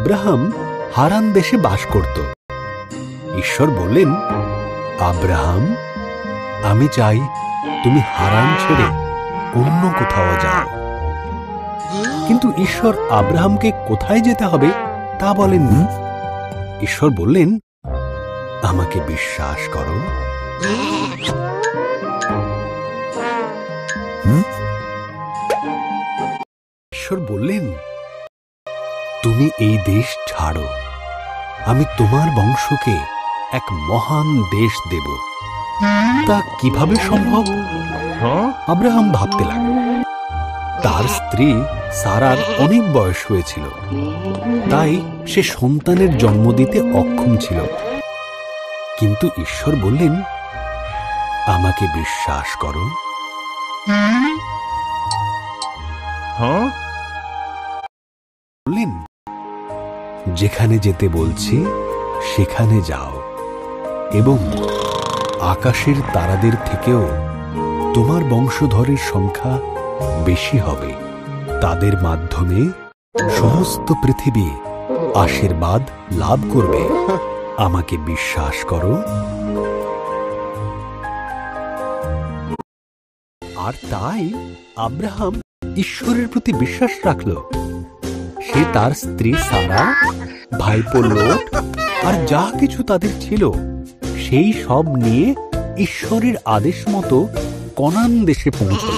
Abraham হারান দেশে বাস করত। ঈশ্বর বললেন, আব্রাহাম, আমি চাই তুমি হারান ছেড়ে অন্য কোথাও যাও। কিন্তু ঈশ্বর আব্রাহামকে কোথায় যেতে হবে তা বলেননি। ঈশ্বর বললেন, আমাকে বিশ্বাস করো। ঈশ্বর বললেন, তুমি এই দেশ ছাড়ো, আমি তোমার বংশকে এক মহান দেশ দেব। তা কিভাবে সম্ভব? আব্রাহাম ভাবতে লাগল। তার স্ত্রী সারার অনেক বয়স হয়েছিল, তাই সে সন্তানের জন্ম দিতে অক্ষম ছিল। কিন্তু ঈশ্বর বললেন, আমাকে বিশ্বাস করো। বললেন, যেখানে যেতে বলছি সেখানে যাও, এবং আকাশের তারাদের থেকেও তোমার বংশধরের সংখ্যা বেশি হবে। তাদের মাধ্যমে সমস্ত পৃথিবী আশীর্বাদ লাভ করবে। আমাকে বিশ্বাস করো। আর তাই আব্রাহাম ঈশ্বরের প্রতি বিশ্বাস রাখল। সে তার স্ত্রী সারা, ভাইপো লোট আর যা কিছু তাদের ছিল সেই সব নিয়ে ঈশ্বরের আদেশ মতো কনান দেশে পৌঁছল।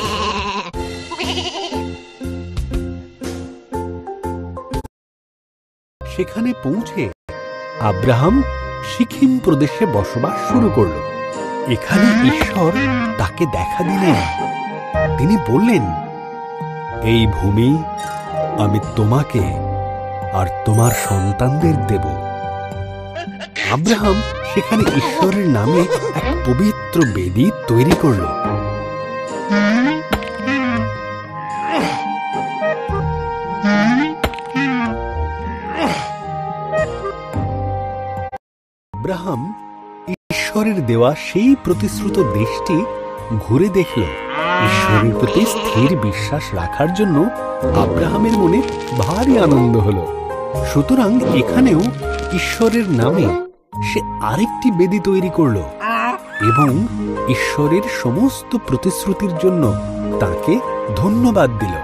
সেখানে পৌঁছে আব্রাহাম সিকিম প্রদেশে বসবাস শুরু করল। এখানে ঈশ্বর তাকে দেখা দিলেন। তিনি বললেন, এই ভূমি আমি তোমাকে আর তোমার সন্তানদের দেব। আব্রাহাম সেখানে ঈশ্বরের নামে এক পবিত্র বেদি তৈরি করল। আব্রাহাম ঈশ্বরের দেওয়া সেই প্রতিশ্রুত দেশটি ঘুরে দেখল। ঈশ্বরের প্রতি স্থির বিশ্বাস রাখার জন্য আব্রাহামের মনে ভারী আনন্দ হল। সুতরাং এখানেও ঈশ্বরের নামে সে আরেকটি বেদি তৈরি করল এবং ঈশ্বরের সমস্ত প্রতিশ্রুতির জন্য তাকে ধন্যবাদ দিল।